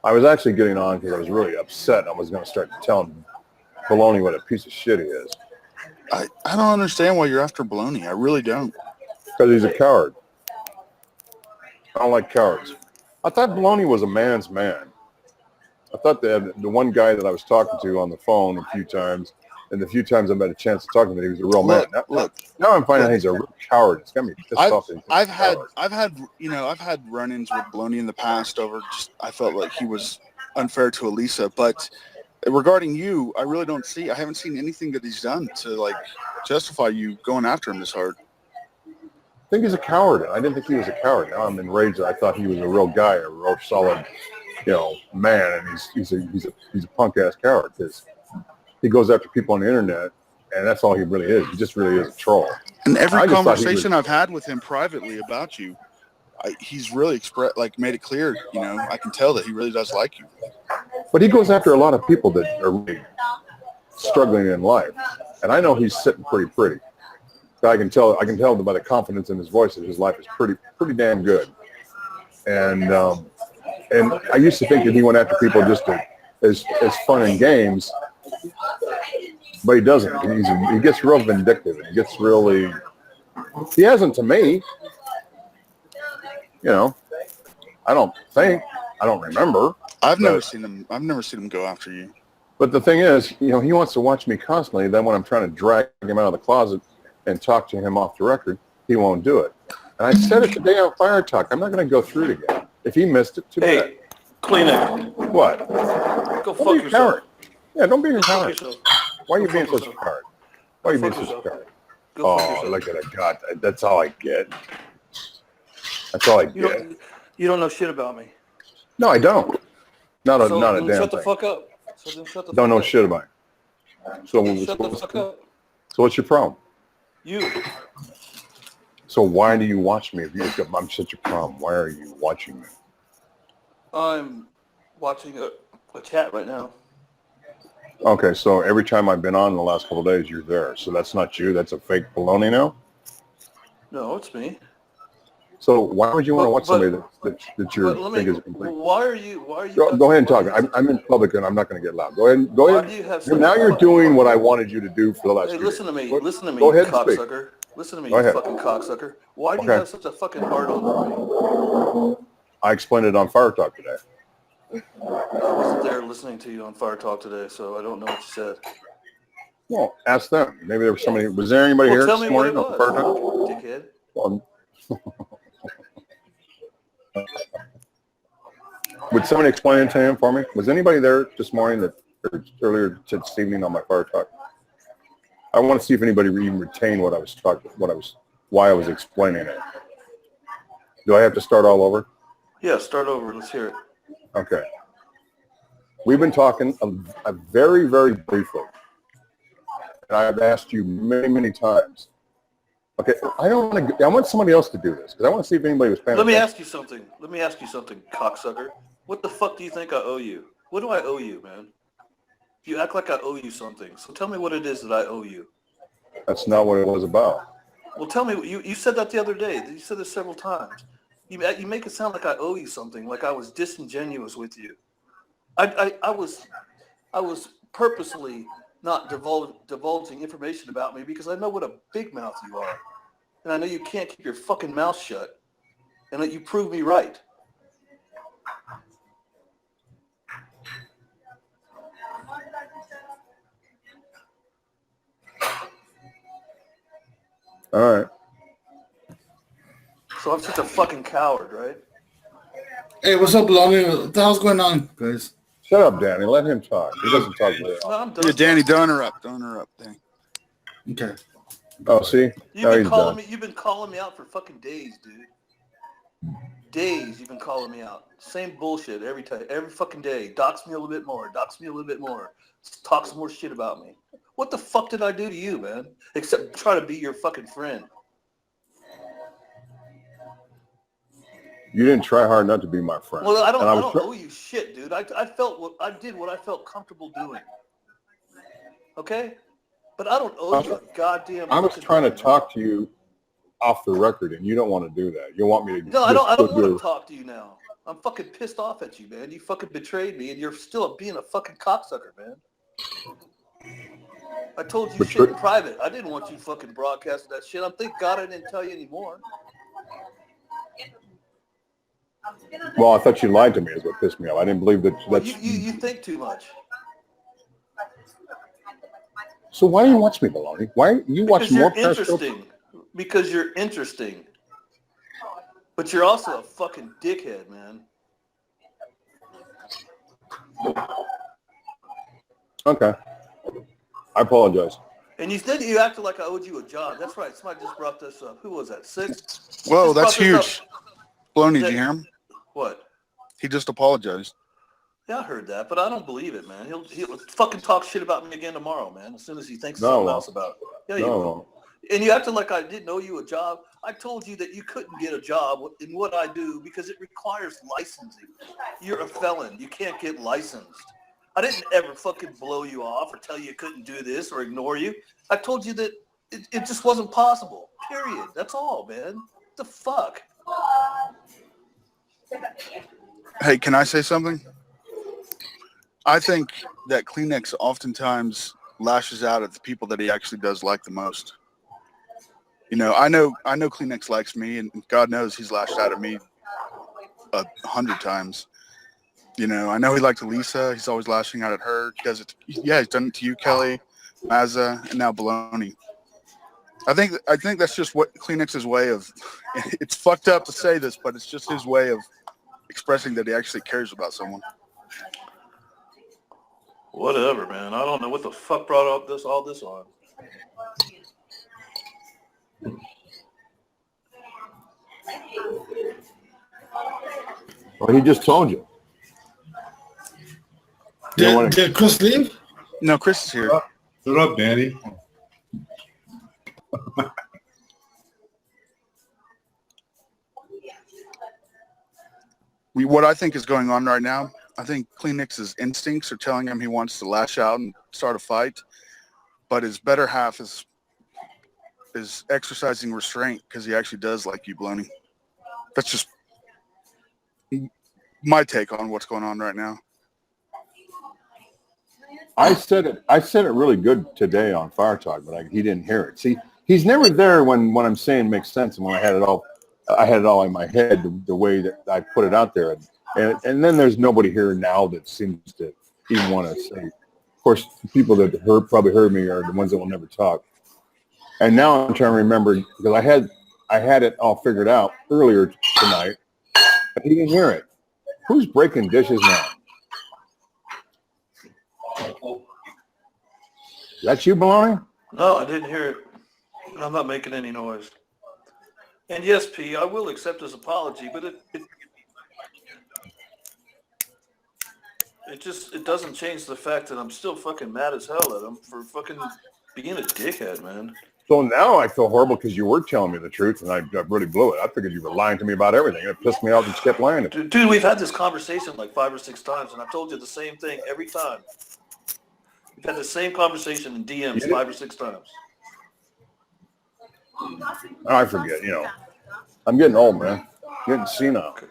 I was actually getting on because I was really upset. I was going to start telling Bologna what a piece of shit he is. I don't understand why you're after Bologna. I really don't. Because he's a coward. I don't like cowards. I thought Bologna was a man's man. I thought that the one guy that I was talking to on the phone a few times, and the few times I've had a chance to talk to him, he was a real man. Now I'm finding out he's a real coward. It's got me pissed off. I've had run-ins with Bologna in the past over just I felt like he was unfair to Elisa, but regarding you, I really don't see. I haven't seen anything that he's done to like justify you going after him this hard. I think he's a coward. I didn't think he was a coward. Now I'm enraged. I thought he was a real guy, a real solid, man, and he's a punk ass coward because he goes after people on the internet, and that's all he really is. He just really is a troll. And every conversation I've had with him privately about you, he's really made it clear. I can tell that he really does like you. But he goes after a lot of people that are really struggling in life, and I know he's sitting pretty. I can tell by the confidence in his voice that his life is pretty damn good. And I used to think that he went after people just as fun and games, but he doesn't. He gets real vindictive. And he hasn't to me. I don't remember. I've never seen him go after you. But the thing is, he wants to watch me constantly. Then when I'm trying to drag him out of the closet and talk to him off the record, he won't do it. And I said it today on Fire Talk. I'm not going to go through it again. If he missed it, too bad. Hey, Kleenex. What? Go fuck yourself. Yeah, don't be a coward. Yourself. Why are you being such a coward? Why are you being such a coward? Oh, look at it. God, that's all I get. That's all I get. You don't know shit about me. No, I don't. Not a damn thing. Shut the fuck up. Don't know shit about it. Shut the fuck up. So what's your problem? You. So why do you watch me? If I'm such a problem, why are you watching me? I'm watching a chat right now. Okay, so every time I've been on in the last couple of days, you're there. So that's not you. That's a fake baloney now? No, it's me. So why would you want to watch somebody that you think is complete? Why are you? Go ahead and talk. I'm in public and I'm not going to get loud. Go ahead. Now you're doing what I wanted you to do for the last. Hey, year. listen to me. Listen to me, Go ahead, cocksucker. Listen to me, you fucking cocksucker. Why do you have such a fucking hard on for me? I explained it on Fire Talk today. I wasn't there listening to you on Fire Talk today, so I don't know what you said. Well, ask them. Maybe there was somebody. Was there anybody here this morning on Fire Talk? Dickhead. Well, would somebody explain it to him for me? Was anybody there this morning earlier this evening on my Fire Talk? I want to see if anybody even retained what I was talking, why I was explaining it. Do I have to start all over? Yeah, start over. Let's hear it. Okay. We've been talking a very, very briefly, and I've asked you many, many times. Okay, I want somebody else to do this because I want to see if anybody was paying attention. Let me ask you something, cocksucker. What the fuck do you think I owe you? What do I owe you, man? You act like I owe you something. So tell me what it is that I owe you. That's not what it was about. Well, tell me. You said that the other day. You said this several times. You make it sound like I owe you something, like I was disingenuous with you. I was purposely not divulging information about me because I know what a big mouth you are. And I know you can't keep your fucking mouth shut. And that you prove me right. All right. So I'm such a fucking coward, right? Hey, what's up, Lonnie? What the hell's going on, guys? Shut up, Danny. Let him talk. He doesn't talk to you. Yeah, Danny, don't interrupt. Don't interrupt, Danny. Okay. Oh, see? You've been calling me out for fucking days, dude. Days you've been calling me out. Same bullshit every time, every fucking day. Dox me a little bit more. Dox me a little bit more. Talk some more shit about me. What the fuck did I do to you, man? Except try to be your fucking friend. You didn't try hard not to be my friend. Well, I don't owe you shit, dude. I did what I felt comfortable doing. Okay? But I don't owe you a goddamn. I was trying to talk to you off the record, and you don't want to do that. You want me to? No, I don't want to talk to you now. I'm fucking pissed off at you, man. You fucking betrayed me, and you're still being a fucking cocksucker, man. I told you shit in private. I didn't want you fucking broadcasting that shit. Thank God I didn't tell you anymore. Well, I thought you lied to me is what pissed me off. I didn't believe that. Well, you think too much. So why do you watch me, Bologna? Why you watch more Periscope? Because you're interesting. But you're also a fucking dickhead, man. Okay. I apologize. And you said you acted like I owed you a job. That's right. Somebody just brought this up. Who was that? Six? Whoa, that's huge. Bologna, did you hear him? What? He just apologized. Yeah, I heard that, but I don't believe it, man. He'll fucking talk shit about me again tomorrow, man, as soon as he thinks something else about it. Yeah, you will. And you acted like I didn't owe you a job. I told you that you couldn't get a job in what I do because it requires licensing. You're a felon. You can't get licensed. I didn't ever fucking blow you off or tell you couldn't do this or ignore you. I told you that it just wasn't possible, period. That's all, man. What the fuck? Hey, can I say something? I think that Kleenex oftentimes lashes out at the people that he actually does like the most. You know, I know Kleenex likes me, and God knows he's lashed out at me 100 times. You know, I know he liked Elisa. He's always lashing out at her. He does it. Yeah, he's done it to you, Kelly, Mazza, and now Bologna. I think that's just what Kleenex's way of. It's fucked up to say this, but it's just his way of expressing that he actually cares about someone. Whatever, man. I don't know what the fuck brought all this on. Well, he just told you. Did Chris leave? No, Chris is here. Shut up, Danny. What I think is going on right now, I think Kleenex's instincts are telling him he wants to lash out and start a fight, but his better half is exercising restraint because he actually does like you, Bologna. That's just my take on what's going on right now. I said it really good today on Fire Talk, but he didn't hear it. See, he's never there when what I'm saying makes sense, and when I had it all in my head the way that I put it out there, and then there's nobody here now that seems to even want to say. Of course, the people that probably heard me are the ones that will never talk. And now I'm trying to remember because I had it all figured out earlier tonight, but he didn't hear it. Who's breaking dishes now? That's you, Bologna? No, I didn't hear it. I'm not making any noise. And yes, P, I will accept his apology, but it doesn't change the fact that I'm still fucking mad as hell at him for fucking being a dickhead, man. So now I feel horrible because you were telling me the truth, and I really blew it. I figured you were lying to me about everything. It pissed me off and kept lying. Dude, we've had this conversation like 5 or 6 times, and I've told you the same thing every time. We've had the same conversation in DMs 5 or 6 times. I forget, you know. I'm getting old, man. Getting senile. Okay.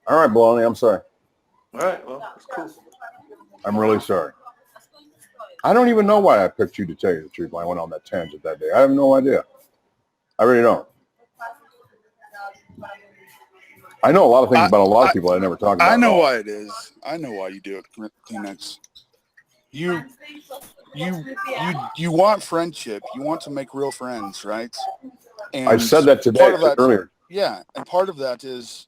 All right, Bologna, I'm sorry. All right, well, that's cool. I'm really sorry. I don't even know why I picked you, to tell you the truth, when I went on that tangent that day. I have no idea. I really don't. I know a lot of things about a lot of people I never talk about. I know why it is. I know why you do it, Kleenex. You want friendship. You want to make real friends, right? And I said that today earlier. Yeah, and part of that is,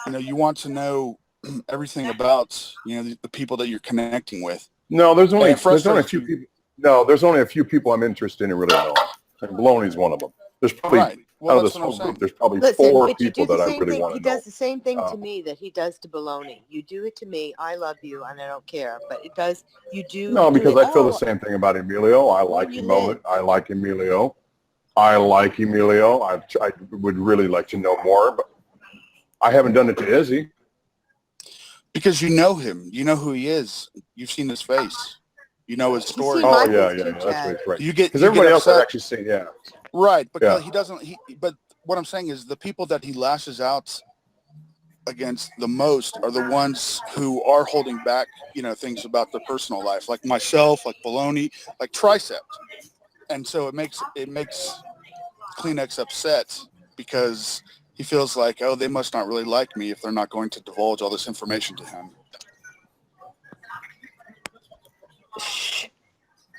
you want to know everything about, the people that you're connecting with. No, there's only a few people. No, there's only a few people I'm interested in really knowing. And Bologna's one of them. There's probably out of this whole group, there's probably 4 people that I really want to know. He does the same thing to me that he does to Bologna. You do it to me. I love you, and I don't care. But it does. You do. No, because I feel the same thing about Emilio. I like Emilio. I like Emilio. I would really like to know more, but I haven't done it to Izzy. Because you know him. You know who he is. You've seen his face. You know his story. Oh, yeah. That's what it's right. Because everybody else I've actually seen, Right, but he doesn't. But what I'm saying is the people that he lashes out against the most are the ones who are holding back, things about their personal life, like myself, like Bologna, like Triceps. And so it makes Kleenex upset because he feels like, oh, they must not really like me if they're not going to divulge all this information to him.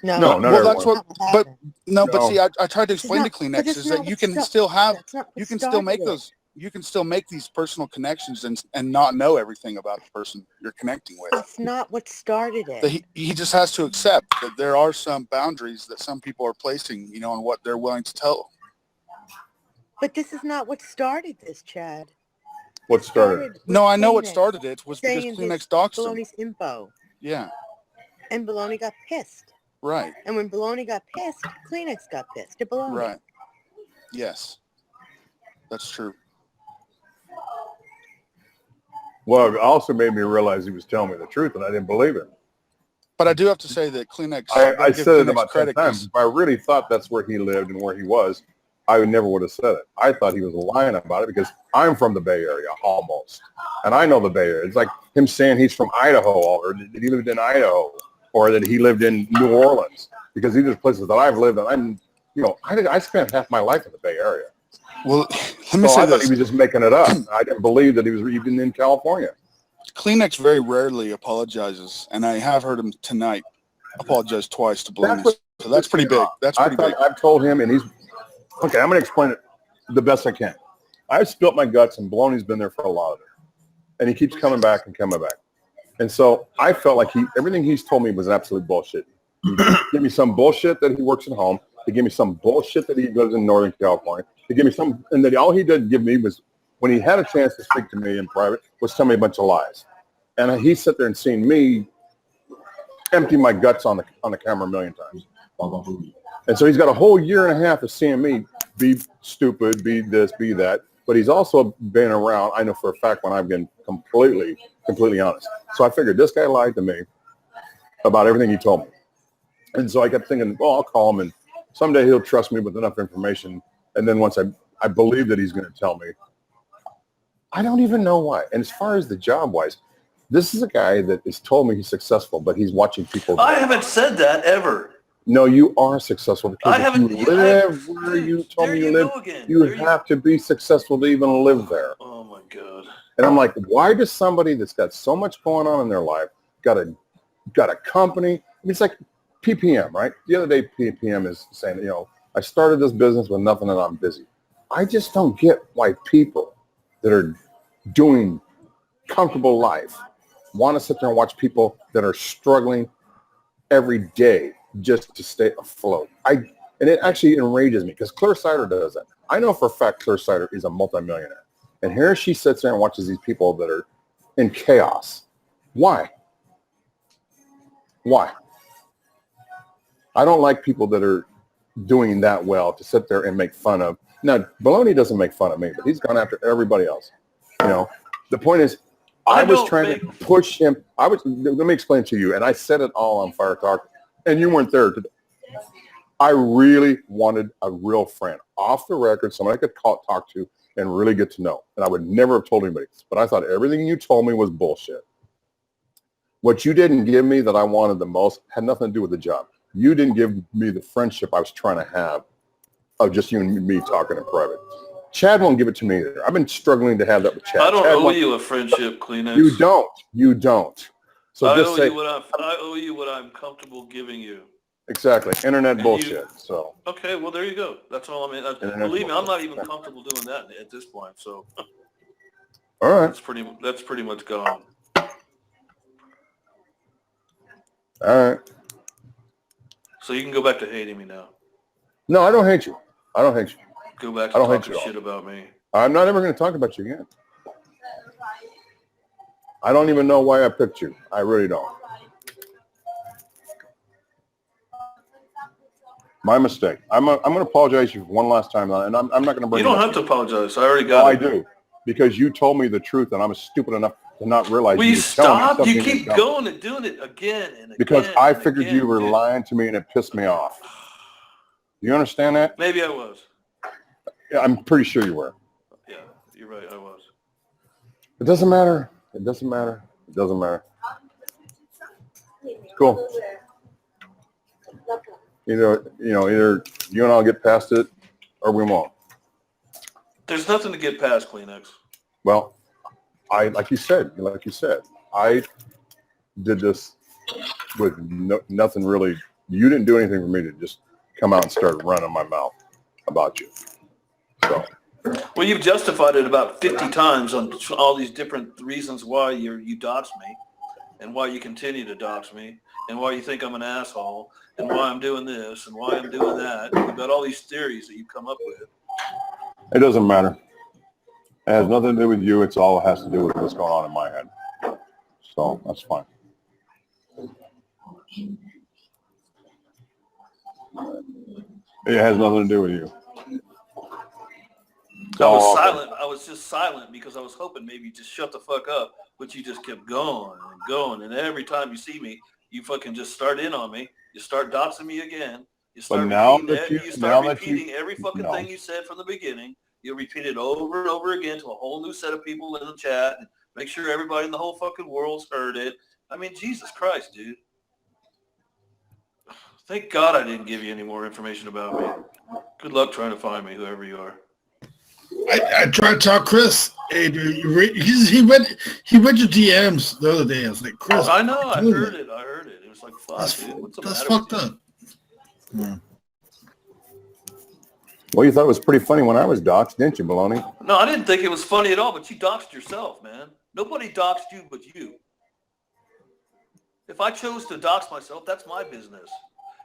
No, No, not Well, everyone. that's what. But see, I tried to explain to Kleenex is that you can still have, you can still make those, you can still make these personal connections and not know everything about the person you're connecting with. That's not what started it. He just has to accept that there are some boundaries that some people are placing, on what they're willing to tell. But this is not what started this, Chad. What started? No, I know what started it was because Kleenex doxed him. Bologna's info. Yeah. And Bologna got pissed. Right. And when Bologna got pissed, Kleenex got pissed at Bologna. Right. Yes. That's true. Well, it also made me realize he was telling me the truth, and I didn't believe it. But I do have to say that Kleenex. I said it about 10 times. If I really thought that's where he lived and where he was, I never would have said it. I thought he was lying about it because I'm from the Bay Area, almost. And I know the Bay Area. It's like him saying he's from Idaho or that he lived in Idaho or that he lived in New Orleans, because these are places that I've lived in. I spent half my life in the Bay Area. Well, let me say I thought this. he was just making it up. I didn't believe that he was even in California. Kleenex very rarely apologizes, and I have heard him tonight apologize twice to Bologna. So that's pretty big. That's pretty big. I've told him, and he's okay. I'm going to explain it the best I can. I've spilt my guts, and Bologna's been there for a lot of it, and he keeps coming back and coming back. And so I felt like everything he's told me was absolute bullshit. He gave me some bullshit that he works at home. He gave me some bullshit that he lives in Northern California. He gave me some, and then all he did give me was, when he had a chance to speak to me in private, was tell me a bunch of lies. And he sat there and seen me empty my guts on the camera a million times. And so he's got a whole year and a half of seeing me be stupid, be this, be that. But he's also been around, I know for a fact, when I've been completely honest. So I figured this guy lied to me about everything he told me. And so I kept thinking, well, I'll call him and someday he'll trust me with enough information. And then once I believe that he's going to tell me, I don't even know why. And as far as the job-wise, this is a guy that has told me he's successful, but he's watching people. I haven't said that ever. No, you are successful because I haven't. if you live where you told me you live, you have to be successful to even live there. Oh my God. And I'm like, why does somebody that's got so much going on in their life, got a company? I mean, it's like PPM, right? The other day, PPM is saying, I started this business with nothing and I'm busy. I just don't get why people that are doing comfortable life want to sit there and watch people that are struggling every day just to stay afloat. And it actually enrages me because Claire Sider does that. I know for a fact Claire Sider is a multimillionaire. And here she sits there and watches these people that are in chaos. Why? Why? I don't like people that are doing that well to sit there and make fun of. Now, Bologna doesn't make fun of me, but he's gone after everybody else. The point is, I was trying to push him. Let me explain to you, and I said it all on Fire Talk, and you weren't there today. I really wanted a real friend, off the record, somebody I could talk to and really get to know. And I would never have told anybody. But I thought everything you told me was bullshit. What you didn't give me that I wanted the most had nothing to do with the job. You didn't give me the friendship I was trying to have of just you and me talking in private. Chad won't give it to me either. I've been struggling to have that with Chad. I don't owe you a friendship, Kleenex. You don't. So I just owe say, I owe you what I'm comfortable giving you. Exactly. Internet bullshit. Okay, well, there you go. That's all I mean. Believe me, I'm not even comfortable doing that at this point. So, all right. That's pretty much gone. All right. So you can go back to hating me now. No, I don't hate you. I don't hate you. Go back to talking shit about me. I'm not ever going to talk about you again. I don't even know why I picked you. I really don't. My mistake. I'm going to apologize to you for one last time, and I'm not going to bring you don't have to apologize. I already got it. I do, because you told me the truth, and I was stupid enough to not realize. Will you stop? You keep going and doing it again and again. Because I figured you were lying to me, and it pissed me off. You understand that? Maybe I was. Yeah, I'm pretty sure you were. Yeah, you're right. I was. It doesn't matter. It doesn't matter. It doesn't matter. It's cool. Either you and I'll get past it, or we won't. There's nothing to get past, Kleenex. Well, like you said, I did this with nothing really. You didn't do anything for me to just come out and start running my mouth about you. So. Well, you've justified it about 50 times on all these different reasons why you dox me, and why you continue to dox me, and why you think I'm an asshole, and why I'm doing this, and why I'm doing that. You've got all these theories that you come up with. It doesn't matter. It has nothing to do with you. It's all has to do with what's going on in my head. So that's fine. It has nothing to do with you. I was silent. I was just silent because I was hoping maybe you just shut the fuck up, but you just kept going and going. And every time you see me, you fucking just start in on me. You start doxing me again. You start repeating every fucking thing you said from the beginning. You repeat it over and over again to a whole new set of people in the chat. And make sure everybody in the whole fucking world's heard it. I mean, Jesus Christ, dude. Thank God I didn't give you any more information about me. Good luck trying to find me, whoever you are. I tried to talk Chris. Hey, dude, he read your DMs the other day. I was like, Chris. I know. I heard it. It was like, fuck, dude. What's the matter? That's fucked up. Yeah. Well, you thought it was pretty funny when I was doxxed, didn't you, Bologna? No, I didn't think it was funny at all, but you doxed yourself, man. Nobody doxed you but you. If I chose to dox myself, that's my business.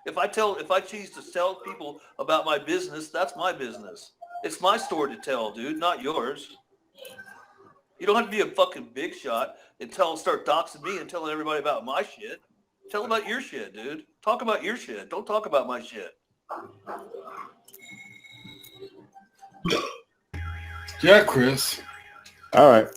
If I choose to tell people about my business, that's my business. It's my story to tell, dude, not yours. You don't have to be a fucking big shot and start doxing me and telling everybody about my shit. Tell about your shit, dude. Talk about your shit. Don't talk about my shit. Yeah, Chris. All right.